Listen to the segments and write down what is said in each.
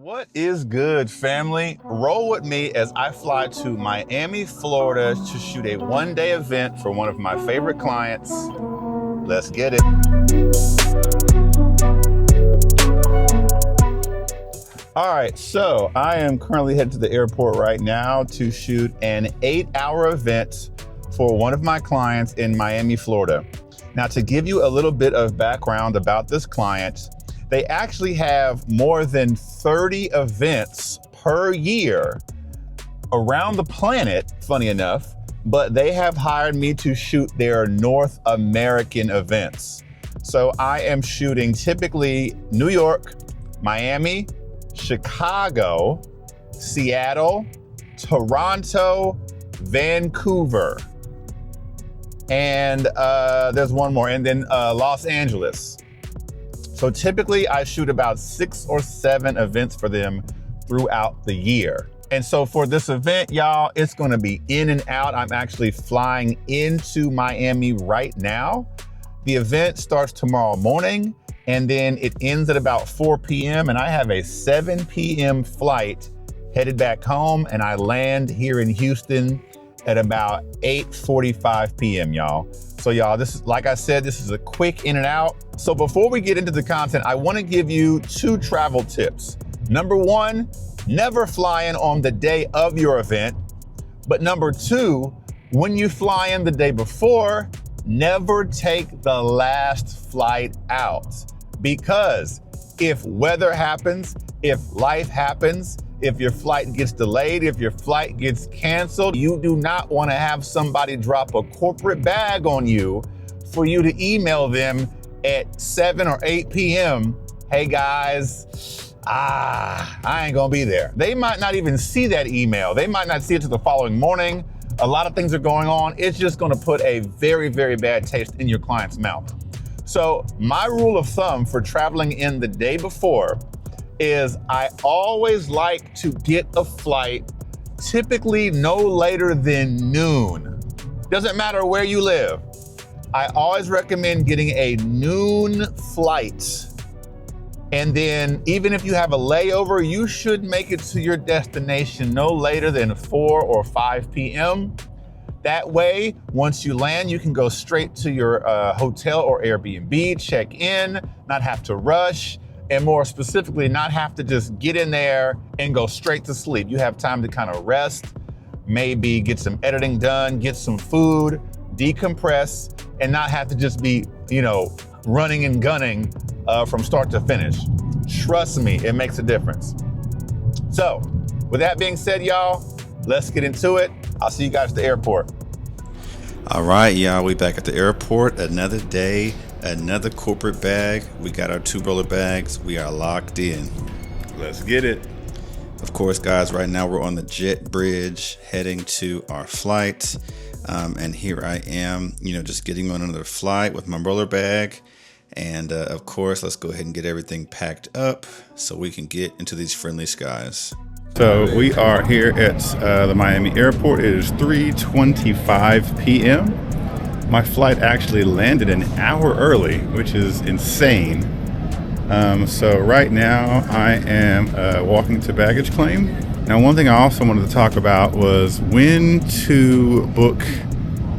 What is good, family? Roll with me as I fly to Miami, Florida to shoot a one-day event for one of my favorite clients. Let's get it. All right, so I am currently headed to the airport right now to shoot an 8-hour event for one of my clients in Miami, Florida. Now, to give you a little bit of background about this client, they actually have more than 30 events per year around the planet, funny enough, but they have hired me to shoot their North American events. So I am shooting typically New York, Miami, Chicago, Seattle, Toronto, Vancouver, and there's one more, and then Los Angeles. So typically I shoot about 6 or 7 events for them throughout the year. And so for this event, y'all, it's gonna be in and out. I'm actually flying into Miami right now. The event starts tomorrow morning and then it ends at about 4 p.m. and I have a 7 p.m. flight headed back home, and I land here in Houston at about 8:45 p.m., y'all. So y'all, this is, like I said, this is a quick in and out. So before we get into the content, I wanna give you 2 travel tips. Number 1, never fly in on the day of your event. But number 2, when you fly in the day before, never take the last flight out. Because if weather happens, if life happens, if your flight gets delayed, if your flight gets canceled, you do not want to have somebody drop a corporate bag on you for you to email them at 7 or 8 p.m. Hey guys, I ain't gonna be there. They might not even see that email. They might not see it till the following morning. A lot of things are going on. It's just gonna put a very, very bad taste in your client's mouth. So my rule of thumb for traveling in the day before is I always like to get a flight typically no later than noon. Doesn't matter where you live. I always recommend getting a noon flight. And then even if you have a layover, you should make it to your destination no later than 4 or 5 p.m. That way, once you land, you can go straight to your hotel or Airbnb, check in, not have to rush, and more specifically, not have to just get in there and go straight to sleep. You have time to kind of rest, maybe get some editing done, get some food, decompress, and not have to just be, running and gunning from start to finish. Trust me, it makes a difference. So, with that being said, y'all, let's get into it. I'll see you guys at the airport. All right, y'all, we back at the airport. Another day, another corporate bag. We got our 2 roller bags. We are locked in. Let's get it. Of course, guys, right now we're on the jet bridge heading to our flight. And here I am, just getting on another flight with my roller bag. And of course, let's go ahead and get everything packed up so we can get into these friendly skies. So we are here at the Miami airport. It is 3:25 p.m. My flight actually landed an hour early, which is insane. So right now I am walking to baggage claim. Now, one thing I also wanted to talk about was when to book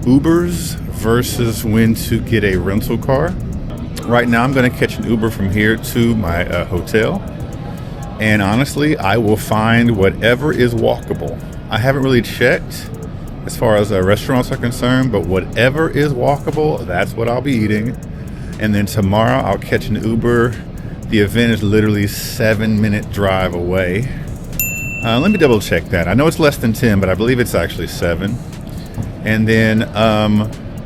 Ubers versus when to get a rental car. Right now I'm going to catch an Uber from here to my hotel. And honestly, I will find whatever is walkable. I haven't really checked as far as restaurants are concerned, but whatever is walkable, that's what I'll be eating. And then tomorrow I'll catch an Uber. The event is literally 7-minute drive away. Let me double check that. I know it's less than 10, but I believe it's actually 7. And then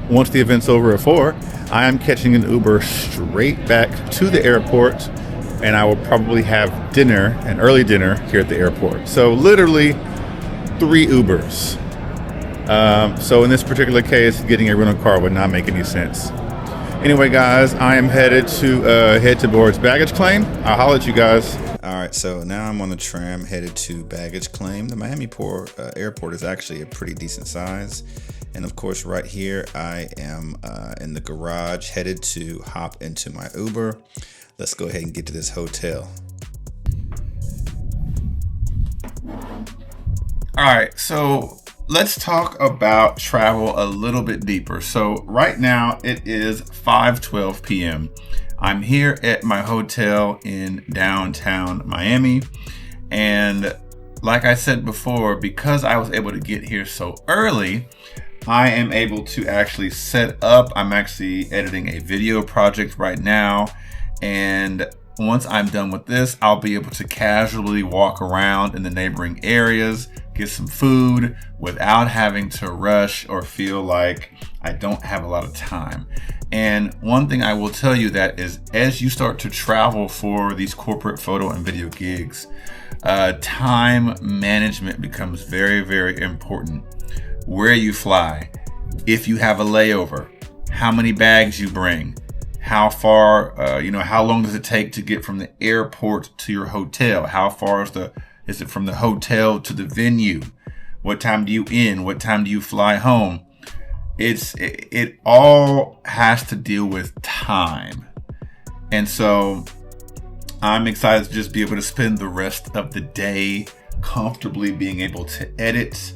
once the event's over at 4, I am catching an Uber straight back to the airport, and I will probably have dinner, an early dinner here at the airport. So literally 3 Ubers. So in this particular case, getting a rental car would not make any sense. Anyway, guys, I am headed to head towards baggage claim. I'll holler at you guys. All right, so now I'm on the tram headed to baggage claim. The Miami airport is actually a pretty decent size. And of course, right here, I am in the garage headed to hop into my Uber. Let's go ahead and get to this hotel. All right, so let's talk about travel a little bit deeper. So right now it is 5:12 p.m. I'm here at my hotel in downtown Miami, and like I said before, because I was able to get here so early, I am able to actually set up. I'm actually editing a video project right now, and once I'm done with this, I'll be able to casually walk around in the neighboring areas, get some food without having to rush or feel like I don't have a lot of time. And one thing I will tell you that is, as you start to travel for these corporate photo and video gigs, time management becomes very, very important. Where you fly, if you have a layover, how many bags you bring, how far, how long does it take to get from the airport to your hotel? How far is it from the hotel to the venue? What time do you in? What time do you fly home? It all has to deal with time. And so I'm excited to just be able to spend the rest of the day comfortably being able to edit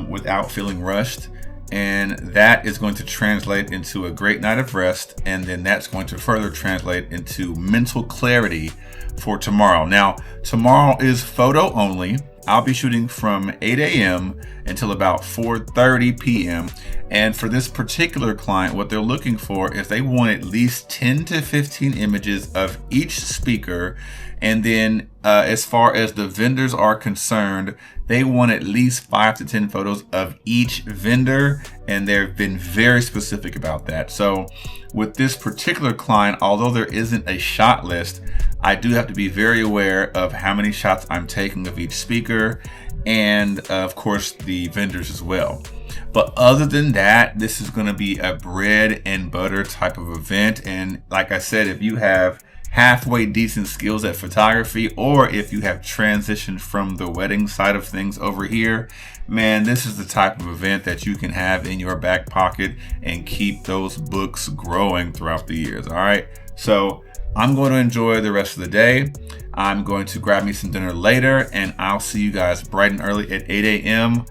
without feeling rushed. And that is going to translate into a great night of rest. And then that's going to further translate into mental clarity for tomorrow. Now, tomorrow is photo only. I'll be shooting from 8 a.m. until about 4:30 p.m. And for this particular client, what they're looking for is they want at least 10 to 15 images of each speaker. And then as far as the vendors are concerned, they want at least 5 to 10 photos of each vendor. And they've been very specific about that. So with this particular client, although there isn't a shot list, I do have to be very aware of how many shots I'm taking of each speaker and of course the vendors as well. But other than that, this is going to be a bread and butter type of event. And like I said, if you have halfway decent skills at photography, or if you have transitioned from the wedding side of things over here, man, this is the type of event that you can have in your back pocket and keep those books growing throughout the years. All right. So I'm going to enjoy the rest of the day. I'm going to grab me some dinner later, and I'll see you guys bright and early at 8 a.m.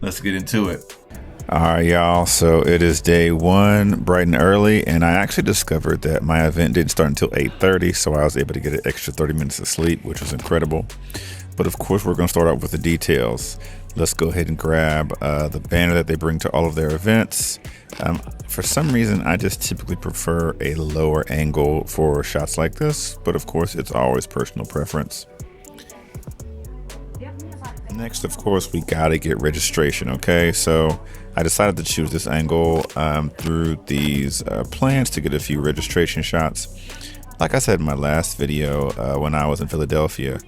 Let's get into it. All right, y'all. So it is day one, bright and early, and I actually discovered that my event didn't start until 8:30, so I was able to get an extra 30 minutes of sleep, which was incredible. But of course, we're going to start out with the details. Let's go ahead and grab the banner that they bring to all of their events. For some reason, I just typically prefer a lower angle for shots like this, but of course, it's always personal preference. Next, of course, we got to get registration, okay? So I decided to choose this angle through these plans to get a few registration shots. Like I said in my last video when I was in Philadelphia,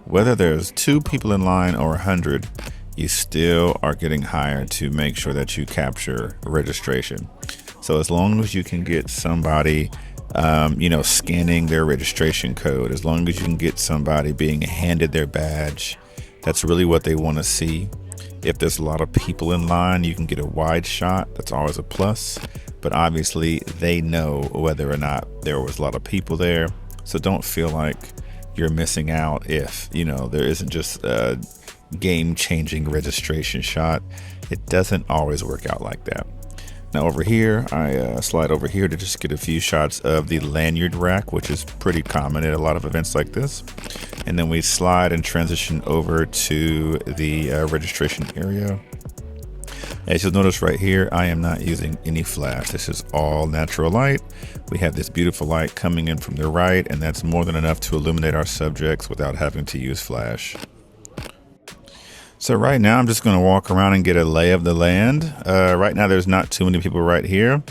whether there's 2 people in line or 100, you still are getting hired to make sure that you capture registration. So as long as you can get somebody, scanning their registration code, as long as you can get somebody being handed their badge, that's really what they want to see. If there's a lot of people in line, you can get a wide shot. That's always a plus. But obviously, they know whether or not there was a lot of people there. So don't feel like you're missing out if, there isn't just a game-changing registration shot. It doesn't always work out like that. Now over here, I slide over here to just get a few shots of the lanyard rack, which is pretty common at a lot of events like this. And then we slide and transition over to the registration area. As you'll notice right here, I am not using any flash. This is all natural light. We have this beautiful light coming in from the right, and that's more than enough to illuminate our subjects without having to use flash. So right now, I'm just going to walk around and get a lay of the land. Right now, there's not too many people right here.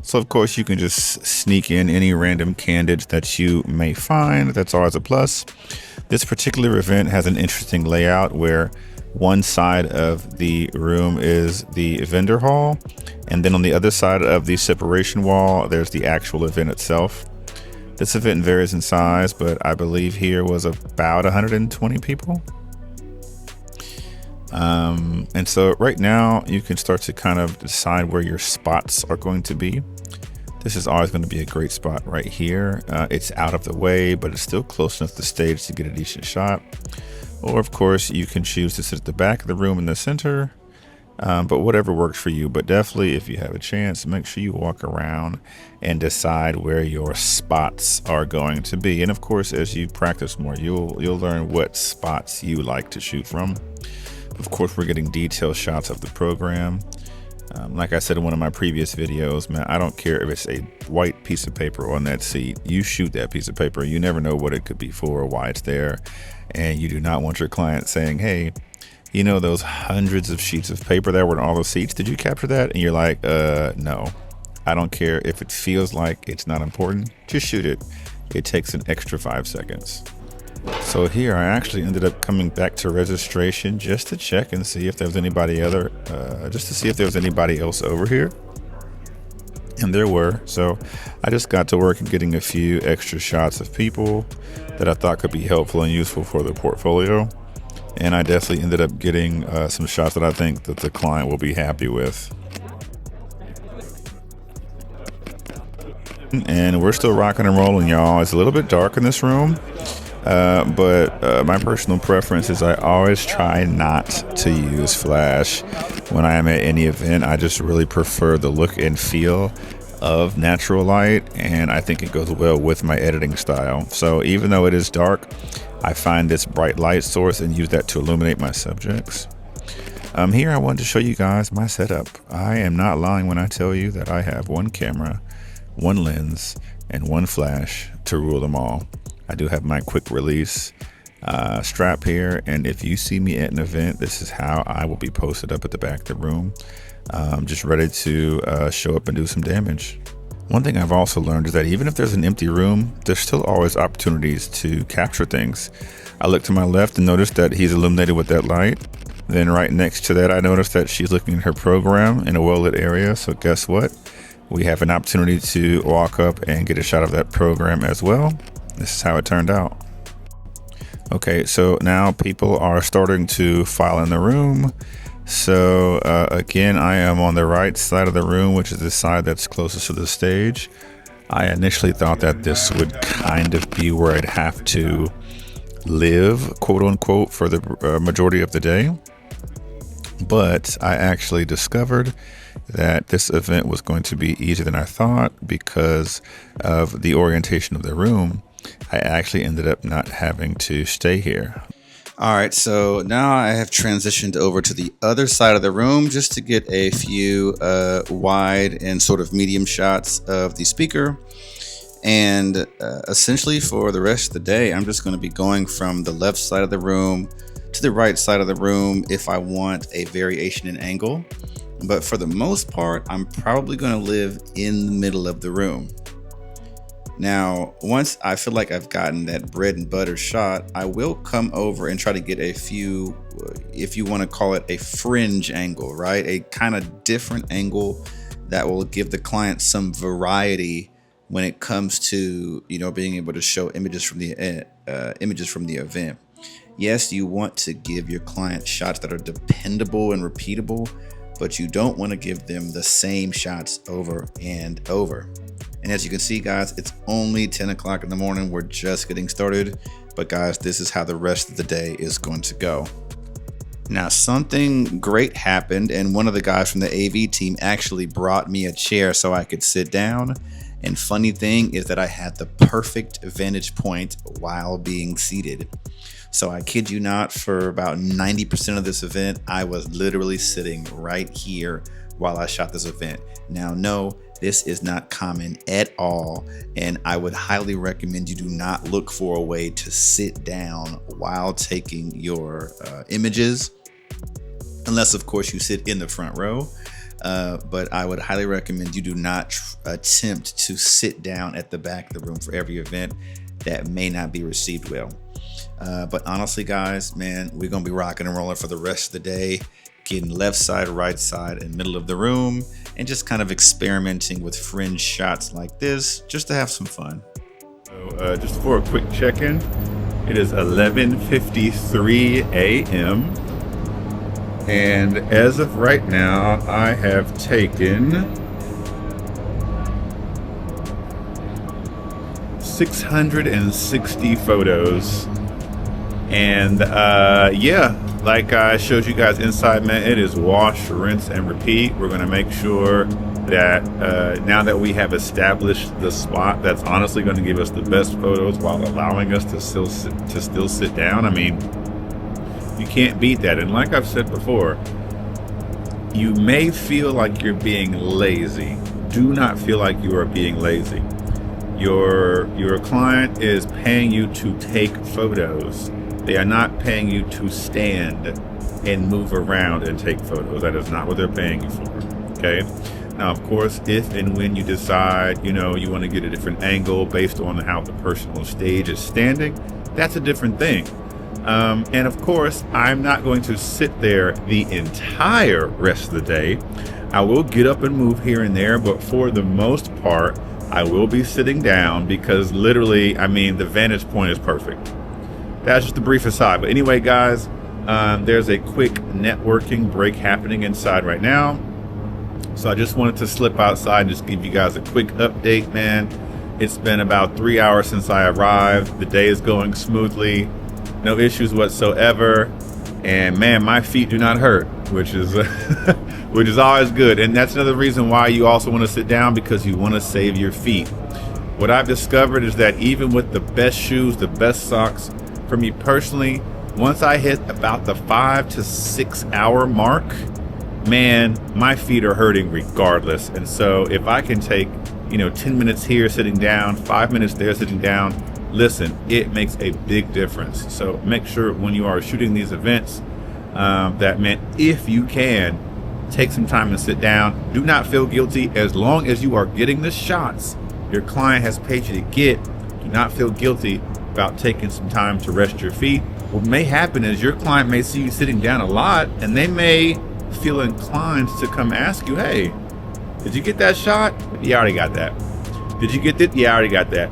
So of course, you can just sneak in any random candidates that you may find. That's always a plus. This particular event has an interesting layout where one side of the room is the vendor hall, and then on the other side of the separation wall, there's the actual event itself. This event varies in size, but I believe here was about 120 people. And so right now you can start to kind of decide where your spots are going to be. This is always going to be a great spot right here. It's out of the way, but it's still close enough to the stage to get a decent shot. Or of course you can choose to sit at the back of the room in the center, but whatever works for you. But definitely, if you have a chance, make sure you walk around and decide where your spots are going to be. And of course, as you practice more, you'll learn what spots you like to shoot from. Of course, we're getting detailed shots of the program. Like I said in one of my previous videos, man, I don't care if it's a white piece of paper on that seat. You shoot that piece of paper. You never know what it could be for or why it's there. And you do not want your client saying, hey, you know those hundreds of sheets of paper that were on all those seats, did you capture that? And you're like, no. I don't care if it feels like it's not important. Just shoot it. It takes an extra 5 seconds. So here I actually ended up coming back to registration just to check and see if there was anybody else over here. And there were. So I just got to work and getting a few extra shots of people that I thought could be helpful and useful for the portfolio. And I definitely ended up getting some shots that I think that the client will be happy with. And we're still rocking and rolling, y'all. It's a little bit dark in this room. But my personal preference is I always try not to use flash when I am at any event. I just really prefer the look and feel of natural light, and I think it goes well with my editing style. So even though it is dark, I find this bright light source and use that to illuminate my subjects. Here I wanted to show you guys my setup. I am not lying when I tell you that I have one camera, one lens, and one flash to rule them all. I do have my quick release strap here, and if you see me at an event, this is how I will be posted up at the back of the room, just ready to show up and do some damage. One thing I've also learned is that even if there's an empty room, there's still always opportunities to capture things. I look to my left and notice that he's illuminated with that light. Then right next to that, I noticed that she's looking at her program in a well-lit area. So guess what? We have an opportunity to walk up and get a shot of that program as well. This is how it turned out. Okay, so now people are starting to file in the room. So again, I am on the right side of the room, which is the side that's closest to the stage. I initially thought that this would kind of be where I'd have to live, quote unquote, for the majority of the day. But I actually discovered that this event was going to be easier than I thought because of the orientation of the room. I actually ended up not having to stay here. All right, so now I have transitioned over to the other side of the room just to get a few wide and sort of medium shots of the speaker. And essentially for the rest of the day, I'm just going to be going from the left side of the room to the right side of the room if I want a variation in angle. But for the most part, I'm probably going to live in the middle of the room. Now, once I feel like I've gotten that bread and butter shot, I will come over and try to get a few, if you want to call it a fringe angle, right? A kind of different angle that will give the client some variety when it comes to, you know, being able to show images from the event. Yes, you want to give your client shots that are dependable and repeatable, but you don't want to give them the same shots over and over. And as you can see, guys, it's only 10 o'clock in the morning. We're just getting started. But guys, this is how the rest of the day is going to go. Now, something great happened, and one of the guys from the AV team actually brought me a chair so I could sit down. And funny thing is that I had the perfect vantage point while being seated. So I kid you not, for about 90% of this event, I was literally sitting right here while I shot this event. Now, no, this is not common at all, and I would highly recommend you do not look for a way to sit down while taking your images, unless of course you sit in the front row. But I would highly recommend you do not attempt to sit down at the back of the room for every event. That may not be received well. But honestly, guys, man, we're gonna be rocking and rolling for the rest of the day, getting left side, right side, and middle of the room, and just kind of experimenting with fringe shots like this, just to have some fun. So just for a quick check-in, it is 11:53 a.m. And as of right now, I have taken 660 photos And yeah, like I showed you guys inside, man, it is wash, rinse, and repeat. We're going to make sure that now that we have established the spot that's honestly going to give us the best photos while allowing us to still sit down. I mean, you can't beat that. And like I've said before, you may feel like you're being lazy. Do not feel like you are being lazy. Your client is paying you to take photos. They are not paying you to stand and move around and take photos. That is not what they're paying you for. Okay. Now, of course, if and when you decide, you want to get a different angle based on how the person on stage is standing, that's a different thing. And of course, I'm not going to sit there the entire rest of the day. I will get up and move here and there, but for the most part, I will be sitting down because literally, I mean, the vantage point is perfect. That's just the brief aside. But anyway, guys, there's a quick networking break happening inside right now. So I just wanted to slip outside and just give you guys a quick update, man. It's been about 3 hours since I arrived. The day is going smoothly. No issues whatsoever. And man, my feet do not hurt, which is which is always good. And that's another reason why you also want to sit down, because you want to save your feet. What I've discovered is that even with the best shoes, the best socks, for me personally, once I hit about the 5 to 6 hour mark, man, my feet are hurting regardless. And so if I can take, 10 minutes here sitting down, 5 minutes there sitting down, listen, it makes a big difference. So make sure when you are shooting these events, that, man, if you can, take some time and sit down. Do not feel guilty. As long as you are getting the shots your client has paid you to get, do not feel guilty about taking some time to rest your feet. What may happen is your client may see you sitting down a lot, and they may feel inclined to come ask you, hey, did you get that shot? You already got that. Did you get it? Yeah, I already got that.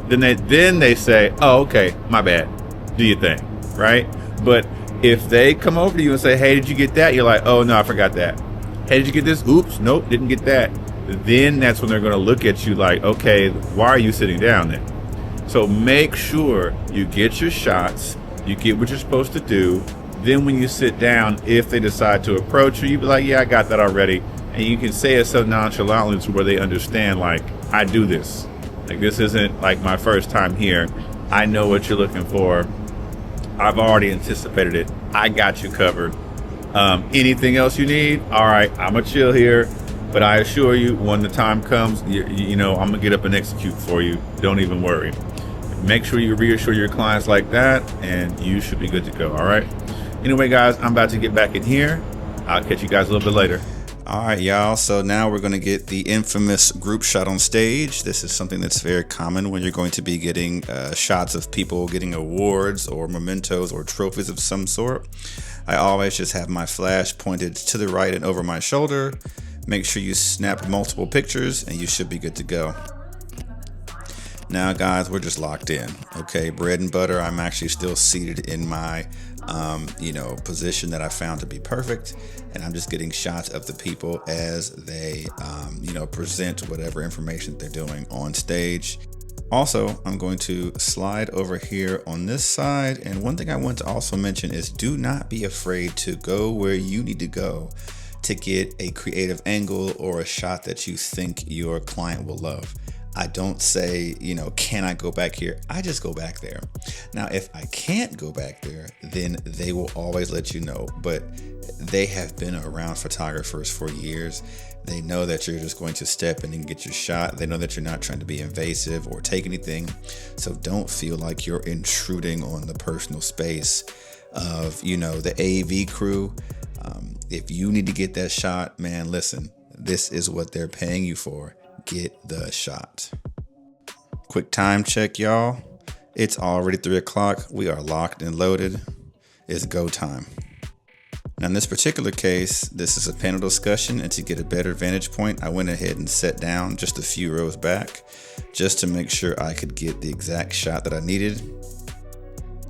Then they say, oh, okay, my bad. Do your thing, right? But if they come over to you and say, hey, did you get that? You're like, oh, no, I forgot that. Hey, did you get this? Oops, nope, didn't get that. Then that's when they're going to look at you like, okay, why are you sitting down then? So make sure you get your shots, you get what you're supposed to do. Then when you sit down, if they decide to approach you, you be like, yeah, I got that already. And you can say it so nonchalantly to where they understand, like, I do this. Like, this isn't like my first time here. I know what you're looking for. I've already anticipated it. I got you covered. Anything else you need? All right, I'm gonna chill here. But I assure you, when the time comes, I'm gonna get up and execute for you. Don't even worry. Make sure you reassure your clients like that, and you should be good to go. All right. Anyway, guys, I'm about to get back in here. I'll catch you guys a little bit later. All right, y'all. So now we're going to get the infamous group shot on stage. This is something that's very common when you're going to be getting shots of people getting awards or mementos or trophies of some sort. I always just have my flash pointed to the right and over my shoulder. Make sure you snap multiple pictures and you should be good to go. Now, guys, we're just locked in. Okay, bread and butter. I'm actually still seated in my position that I found to be perfect, and I'm just getting shots of the people as they present whatever information they're doing on stage. Also, I'm going to slide over here on this side, and one thing I want to also mention is do not be afraid to go where you need to go to get a creative angle or a shot that you think your client will love. I don't say, can I go back here? I just go back there. Now, if I can't go back there, then they will always let you know. But they have been around photographers for years. They know that you're just going to step in and get your shot. They know that you're not trying to be invasive or take anything. So don't feel like you're intruding on the personal space of, the AV crew. If you need to get that shot, man, listen, this is what they're paying you for. Get the shot. Quick time check, y'all. It's already 3 o'clock. We are locked and loaded. It's go time. Now, in this particular case, this is a panel discussion, and to get a better vantage point, I went ahead and sat down just a few rows back just to make sure I could get the exact shot that I needed.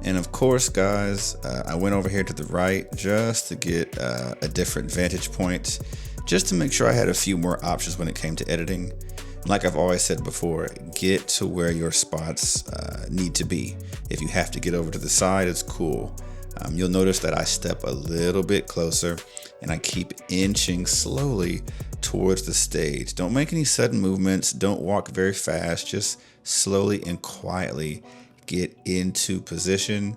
And of course, guys, I went over here to the right just to get a different vantage point, just to make sure I had a few more options when it came to editing. Like I've always said before, get to where your spots need to be. If you have to get over to the side, it's cool. You'll notice that I step a little bit closer and I keep inching slowly towards the stage. Don't make any sudden movements. Don't walk very fast. Just slowly and quietly get into position.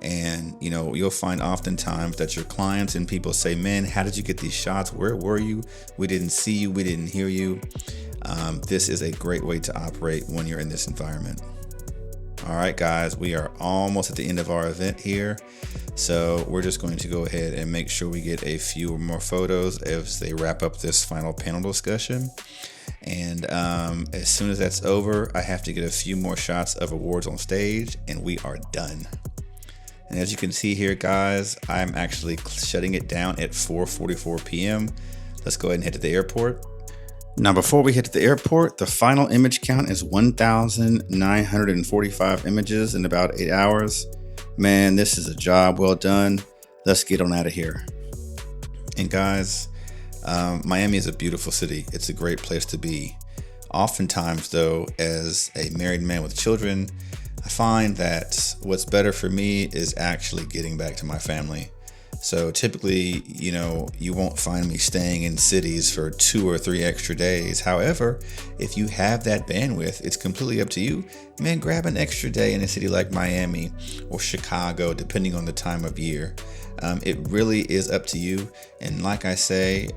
And you'll find oftentimes that your clients and people say, man, how did you get these shots? Where were you? We didn't see you. We didn't hear you. This is a great way to operate when you're in this environment. All right, guys, we are almost at the end of our event here. So we're just going to go ahead and make sure we get a few more photos as they wrap up this final panel discussion. And as soon as that's over, I have to get a few more shots of awards on stage and we are done. And as you can see here, guys, I'm actually shutting it down at 4:44 p.m. Let's go ahead and head to the airport. Now, before we head to the airport, the final image count is 1,945 images in about 8 hours. Man, this is a job well done. Let's get on out of here. And guys, Miami is a beautiful city. It's a great place to be. Oftentimes, though, as a married man with children, I find that what's better for me is actually getting back to my family. So typically, you won't find me staying in cities for 2 or 3 extra days. However, if you have that bandwidth, it's completely up to you. Man, grab an extra day in a city like Miami or Chicago, depending on the time of year. It really is up to you. And like I say,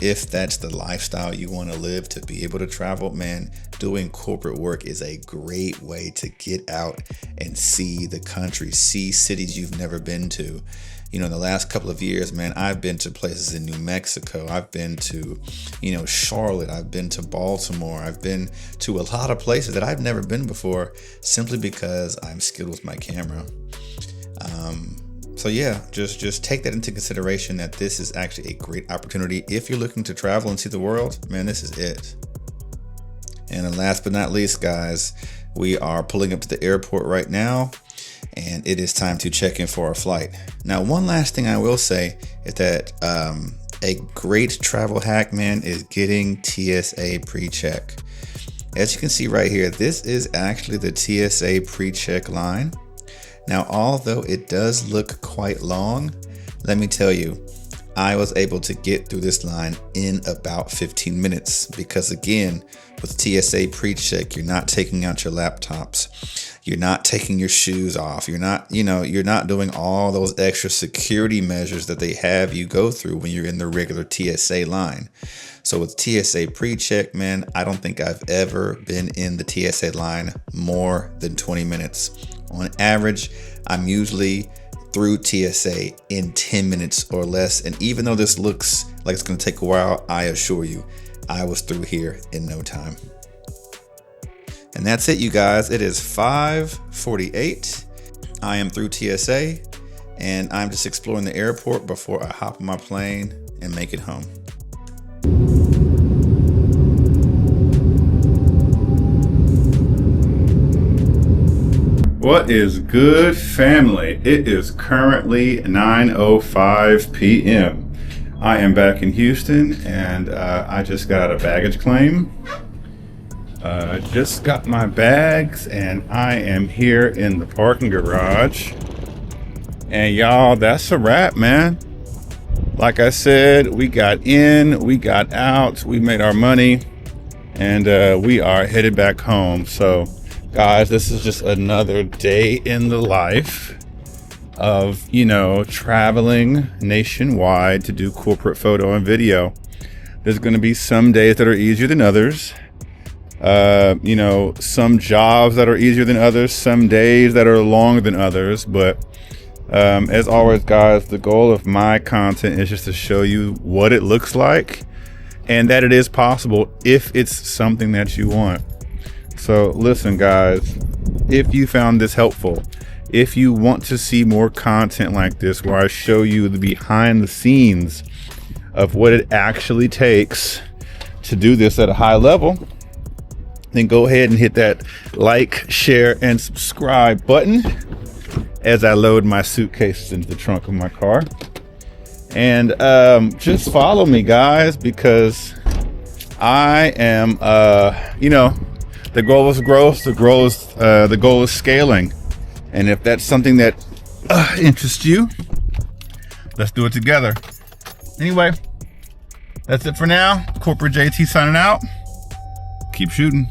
if that's the lifestyle you want to live, to be able to travel, man, doing corporate work is a great way to get out and see the country, see cities you've never been to. In the last couple of years, man, I've been to places in New Mexico. I've been to, Charlotte. I've been to Baltimore. I've been to a lot of places that I've never been before, simply because I'm skilled with my camera. So yeah, just take that into consideration, that this is actually a great opportunity. If you're looking to travel and see the world, man, this is it. And then last but not least, guys, we are pulling up to the airport right now, and it is time to check in for our flight. Now, one last thing I will say is that a great travel hack, man, is getting TSA pre-check. As you can see right here, this is actually the TSA pre-check line. Now, although it does look quite long, let me tell you, I was able to get through this line in about 15 minutes because, again, with TSA pre-check, you're not taking out your laptops. You're not taking your shoes off. You're not doing all those extra security measures that they have you go through when you're in the regular TSA line. So with TSA pre-check, man, I don't think I've ever been in the TSA line more than 20 minutes. On average, I'm usually through TSA in 10 minutes or less. And even though this looks like it's going to take a while, I assure you, I was through here in no time. And that's it, you guys. It is 5:48. I am through TSA, and I'm just exploring the airport before I hop on my plane and make it home. What is good, family? It is currently 9:05 p.m. I am back in Houston, and I just got a baggage claim. Just got my bags, and I am here in the parking garage. And y'all, that's a wrap, man. Like I said, we got in, we got out, we made our money, and we are headed back home. So guys, this is just another day in the life of, traveling nationwide to do corporate photo and video. There's going to be some days that are easier than others. Some jobs that are easier than others, some days that are longer than others. But as always, guys, the goal of my content is just to show you what it looks like and that it is possible if it's something that you want. So listen, guys, if you found this helpful, if you want to see more content like this where I show you the behind the scenes of what it actually takes to do this at a high level, then go ahead and hit that like, share, and subscribe button as I load my suitcases into the trunk of my car. And just follow me, guys, because I am, you know, the goal is growth. The goal is scaling. And if that's something that interests you, let's do it together. Anyway, that's it for now. Corporate JT signing out. Keep shooting.